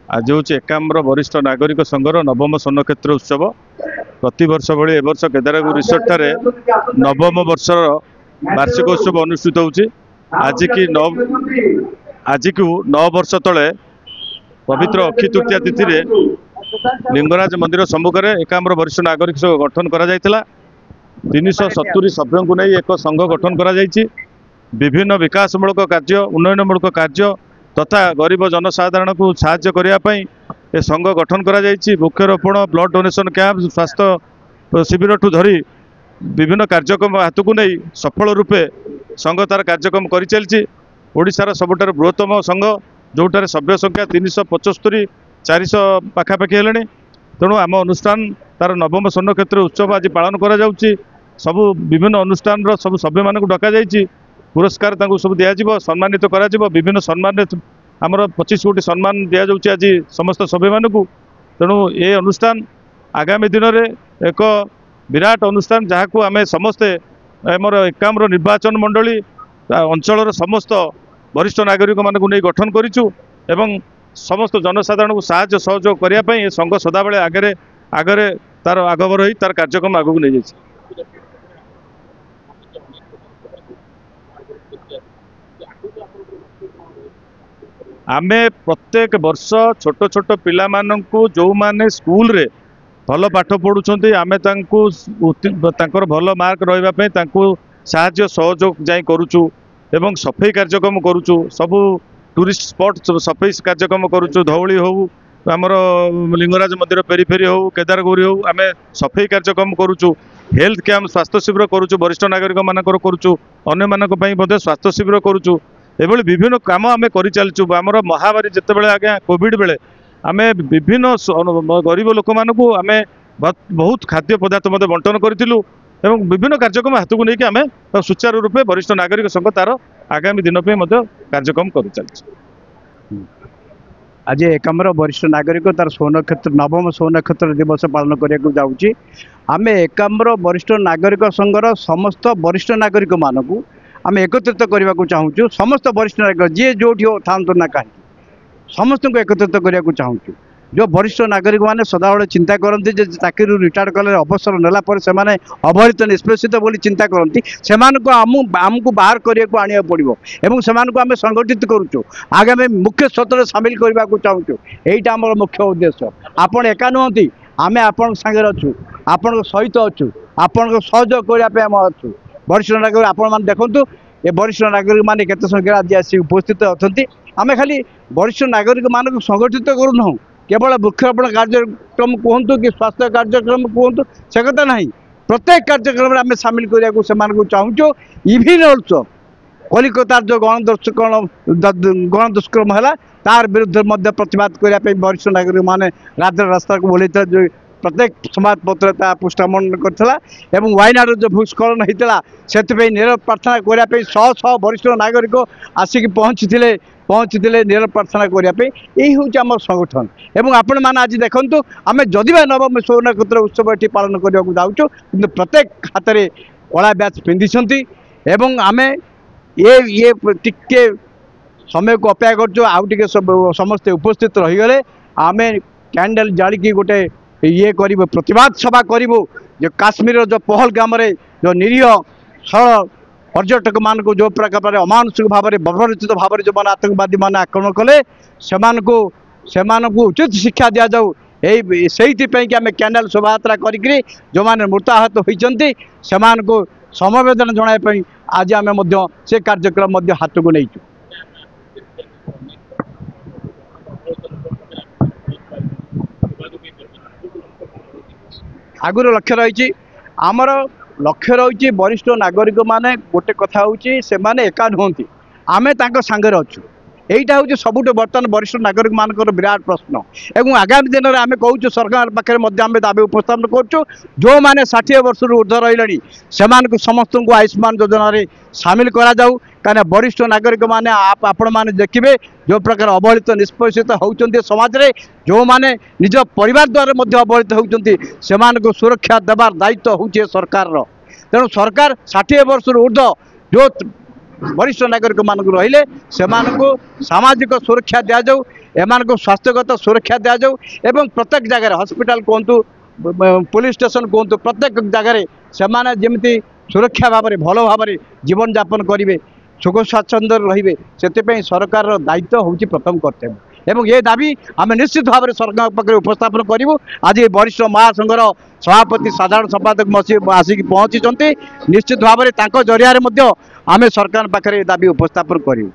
आज हूँ एकाम्र वरिष्ठ नागरिक संघर नवम स्वर्णक्षेत्र उत्सव। प्रति वर्ष भाई ए वर्ष केदारगौर रिसोर्ट ठारे नवम वर्षर वार्षिक उत्सव अनुष्ठित होउछि। आज को 9 वर्ष तले पवित्र अक्षय तृतीया तिथि रे लिंगराज मंदिर सम्मुख में एकाम्र वरिष्ठ नागरिक संघ गठन करा जायतिला। 370 सभ्यों को नहीं एक संघ गठन करा जायछि। विभिन्न विकासमूलक कार्य, उन्नयनमूलक कार्य तथा गरीब जनसाधारण को साहाय्य करने ए संघ गठन करा जायछि। वृक्षरोपण, ब्लड डोनेशन कैंप, स्वास्थ्य शिविर ठू धरी विभिन्न कार्यक्रम हाथ को नहीं सफल रूपे संघ तार कार्यक्रम कर चलछि। ओडिशार सबुठार बृहत्तम संघ जोटार सभ्य संख्या 375 400 पाखापाखि हेलाणी। तेणु आम अनुष्ठान तार नवम स्वर्णक्षेत्र उत्सव आज पालन करा जाउछि। सबु विभिन्न अनुष्ठान सब सभ्य मान डका जाइछि। पुरस्कार सब दिज्व, सम्मानित करा जिवो। विभिन्न सम्मान आमर 25 कोटी सम्मान दि जाउछि आज समस्त सभ्य मान को। तेणु ये अनुष्ठान आगामी दिन में एक विराट अनुष्ठान जहाँ को आम समस्ते आमर एकाम्र निर्वाचन मंडली अंचल समस्त वरिष्ठ नागरिक मान को नहीं गठन करिछु एवं समस्त जनसाधारण को साहाय्य सहयोग करने संघ सदाबले आगे आगे तार आगभर हो तार कार्यक्रम आगू नहीं जाइए। आमे प्रत्येक वर्ष छोट छोट पिला माननकु जो माने स्कूल रे भल पाठ पढ़ुछंती आमे तांकर भल मार्क रहिबा पय तांकु साहाय्य सहयोग जाई करूछु एवं सफाई कार्यक्रम करूछु। सबु टूरिस्ट स्पॉट सफाई कार्यक्रम करूछु। धौली हो, आमर लिंगराज मंदिर पेरीफेरी हो, केदारगौरी हो, आमे सफाई कार्यक्रम करूछु। हेल्थ कैंप स्वास्थ्य शिविर करूछु। वरिष्ठ नागरिक मानकर करूछु। अन्य मानक पय मध्ये स्वास्थ्य शिविर करूछु। एभली विभिन्न काम आमे करि चलछु। आमर महामारी जेतेबेले आगे कोविड बेले आमे विभिन्न गरीब लोक मानकु आमे बहुत खाद्य पदार्थ मध्ये बंटन करथिलु एवं विभिन्न कार्यक्रम हाथ को लेकिन आमे सुचारू रूपे वरिष्ठ नागरिक संघ तार आगामी दिन पे मध्ये कार्यक्रम करि चलछि। आज एकाम्र वरिष्ठ नागरिक तार स्वर्णक्षेत्र नवम स्वर्णक्षेत्र दिवस पालन करने जाऊँगी। आम एकाम्र वरिष्ठ नागरिक संघर समस्त वरिष्ठ नागरिक मानक आम एकत्रित करने को चाहूँ। समस्त वरिष्ठ नागरिक जी जो था ना कहीं समस्त को एकत्रित करने को चाहूँ। जो वरिष्ठ नागरिक मैंने सदाबले चिंता करती चाकरी रिटायर्ड कले अवसर नेला से अवहेलित निष्पेषित बोली चिंता करती से आमको बाहर करने को आने पड़ो एवं से आम संगठित करुचु। आगामी मुख्य स्रोत सामिल करने को चाहूँ। यहीटा आम मुख्य उद्देश्य। आपण एका नुहति आम आपण सागर अच्छु, आपण सहित अच्छु, आपण सहयोग करने आम अच्छु। वरिष्ठ नागरिक आपण मैंने देखु ये वरिष्ठ नागरिक मैंने केते संख्या आज आसी उपस्थित अच्छा। आम खाली वरिष्ठ नागरिक मानक संगठित करूँ केवल वृक्षरोपण कार्यक्रम कहतु कि स्वास्थ्य कार्यक्रम कहतु से कथा ना। प्रत्येक कार्यक्रम में आम सामिल करने को चाहूँ। इवन अल्सो कलिकतार जो गणदुष्कर्म है तार विरुद्ध प्रतिवाद करने वरिष्ठ नागरिक मैंने रास्ता को बोलते जो प्रत्येक समाजपत्र पुष्टामन करता एवं वायनाड जो भूस्खलन होता से नीरव प्रार्थना करने शह शह वरिष्ठ नागरिक आसिक पहुँची नीरव प्रार्थना करने यही हूँ आम संगठन। एवं आपण मैंने आज देखु आम जदि नवम स्वर्णक्षेत्र उत्सव ये पालन करने को जाऊँ कि प्रत्येक हाथ में कला बैच पिंधि एवं आम ये टिके समय को अपेक्षा कर समस्ते उपस्थित रहीगले आम कैंडल जालिकी गोटे ये कर प्रतिवाद सभा करूँ। जो काश्मीर जो पहलगाम जो निरीह सरल पर्यटक मान को जो प्रकार अमानुषिक भाव में बर्बरचित भाव में जो मैंने आतंकवादी मैंने आक्रमण कले से उचित शिक्षा दि जाऊ। से आम कैंडल शोभा यात्रा करी जो मैंने मृताहत होती से समवेदना जनाई आज आम से कार्यक्रम हाथ को नहीं। आगुरी लक्ष्य रही आमर लक्ष्य रही वरिष्ठ नागरिक माने गोटे कथा होची से माने एका नुहति आमे तांको संगे अच्छु। यहीटा हूँ सबुठ बर्तमान वरिष्ठ नागरिक मानकर विराट प्रश्न एवं आगामी दिन में आम कहूँ सरकार पाखे दाबी उपस्थापन करुँ। जो मैंने 60 वर्ष ऊर्ध रही से समस्त को आयुष्मान योजना सामिल करा जाऊ। कहीं वरिष्ठ नागरिक मैंने आपण मैंने देखिए जो प्रकार अवहेलित निष्पेषित होती समाज रे जो मैंने निज परिवार द्वारा अवहेलित होती से सुरक्षा देवार दायित्व होचे सरकार। तेणु सरकार 60 वर्ष ऊर्ध जो वरिष्ठ नागरिक मानक रहिले से सामाजिक सुरक्षा दि जाऊ एमानक स्वास्थ्यगत सुरक्षा दि जाऊ एवं प्रत्येक जगह हॉस्पिटल कहतु पुलिस स्टेशन कहतु प्रत्येक जगह से जमी सुरक्षा भाव में भल भाव में जीवन यापन करेंगे सुख स्वाच्छंद्य रे से सरकार दायित्व हूँ प्रथम कर्तव्य एवं ये दाबी आम निश्चित भाव में सरकार पाखे उपस्थापन करूँ। आज वरिष्ठ महासंघर सभापति साधारण संपादक आसिक पहुँची निश्चित भाव में जरिया आम सरकार पाखे दाबी उपस्थापन करूँ।